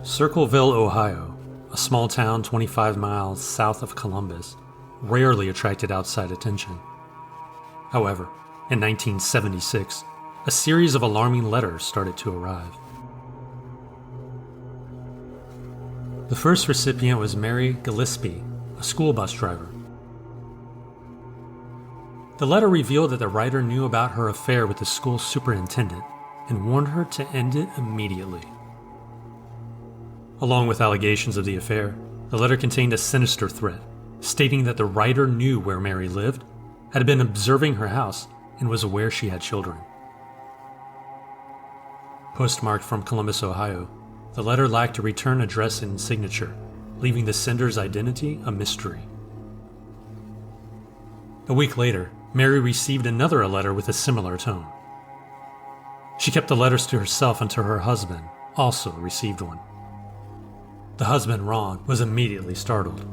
Circleville, Ohio, a small town 25 miles south of Columbus, rarely attracted outside attention. However, in 1976, a series of alarming letters started to arrive. The first recipient was Mary Gillespie, a school bus driver. The letter revealed that the writer knew about her affair with the school superintendent and warned her to end it immediately. Along with allegations of the affair, the letter contained a sinister threat, stating that the writer knew where Mary lived, had been observing her house, and was aware she had children. Postmarked from Columbus, Ohio, the letter lacked a return address and signature, leaving the sender's identity a mystery. A week later, Mary received another letter with a similar tone. She kept the letters to herself until her husband also received one. The husband, Ron, was immediately startled.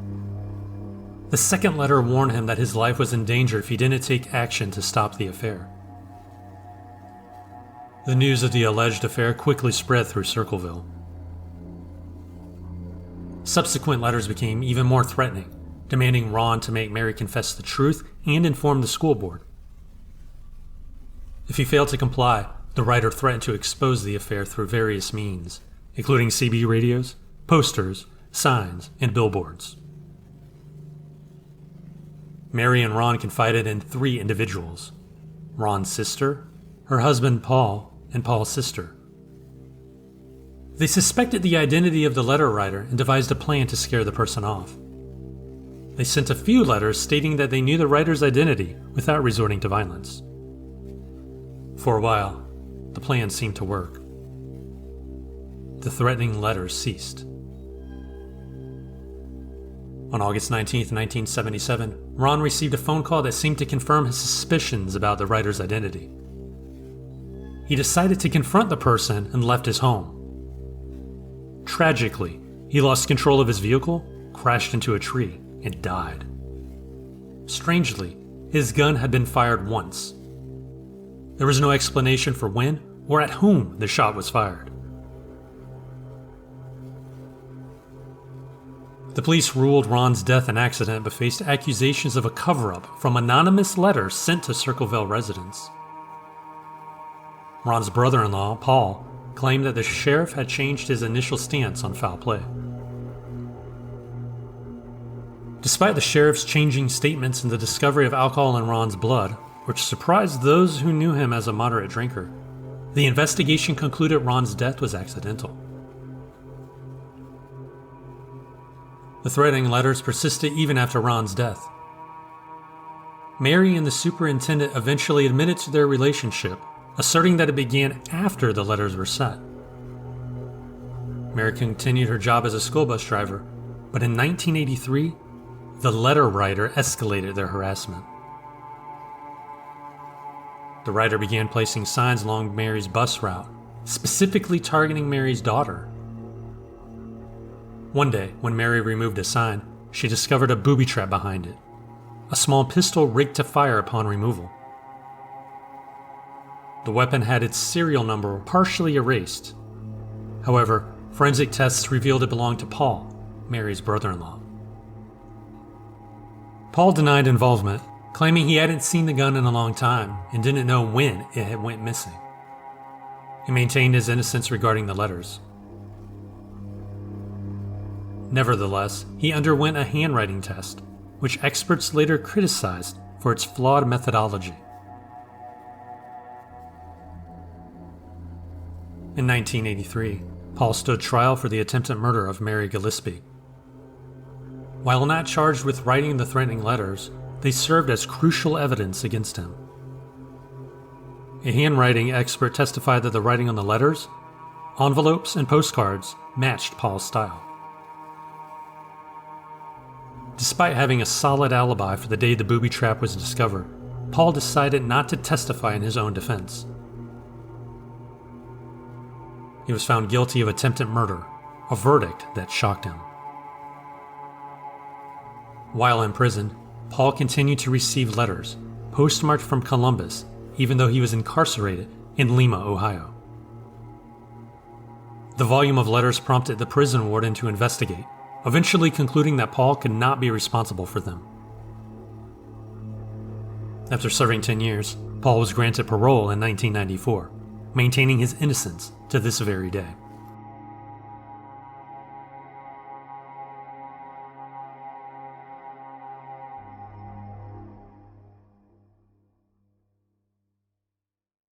The second letter warned him that his life was in danger if he didn't take action to stop the affair. The news of the alleged affair quickly spread through Circleville. Subsequent letters became even more threatening, demanding Ron to make Mary confess the truth and inform the school board. If he failed to comply, the writer threatened to expose the affair through various means, including CB radios, posters, signs, and billboards. Mary and Ron confided in 3 individuals: Ron's sister, her husband Paul, and Paul's sister. They suspected the identity of the letter writer and devised a plan to scare the person off. They sent a few letters stating that they knew the writer's identity without resorting to violence. For a while, the plan seemed to work. The threatening letters ceased. On August 19, 1977, Ron received a phone call that seemed to confirm his suspicions about the writer's identity. He decided to confront the person and left his home. Tragically, he lost control of his vehicle, crashed into a tree, and died. Strangely, his gun had been fired once. There was no explanation for when or at whom the shot was fired. The police ruled Ron's death an accident but faced accusations of a cover-up from anonymous letters sent to Circleville residents. Ron's brother-in-law, Paul, claimed that the sheriff had changed his initial stance on foul play. Despite the sheriff's changing statements and the discovery of alcohol in Ron's blood, which surprised those who knew him as a moderate drinker, the investigation concluded Ron's death was accidental. The threatening letters persisted even after Ron's death. Mary and the superintendent eventually admitted to their relationship, asserting that it began after the letters were sent. Mary continued her job as a school bus driver, but in 1983, the letter writer escalated their harassment. The writer began placing signs along Mary's bus route, specifically targeting Mary's daughter. One day, when Mary removed a sign, she discovered a booby trap behind it, a small pistol rigged to fire upon removal. The weapon had its serial number partially erased. However, forensic tests revealed it belonged to Paul, Mary's brother-in-law. Paul denied involvement, claiming he hadn't seen the gun in a long time and didn't know when it had went missing. He maintained his innocence regarding the letters. Nevertheless, he underwent a handwriting test, which experts later criticized for its flawed methodology. In 1983, Paul stood trial for the attempted murder of Mary Gillespie. While not charged with writing the threatening letters, they served as crucial evidence against him. A handwriting expert testified that the writing on the letters, envelopes, and postcards matched Paul's style. Despite having a solid alibi for the day the booby trap was discovered, Paul decided not to testify in his own defense. He was found guilty of attempted murder, a verdict that shocked him. While in prison, Paul continued to receive letters, postmarked from Columbus, even though he was incarcerated in Lima, Ohio. The volume of letters prompted the prison warden to investigate, eventually concluding that Paul could not be responsible for them. After serving 10 years, Paul was granted parole in 1994, maintaining his innocence to this very day.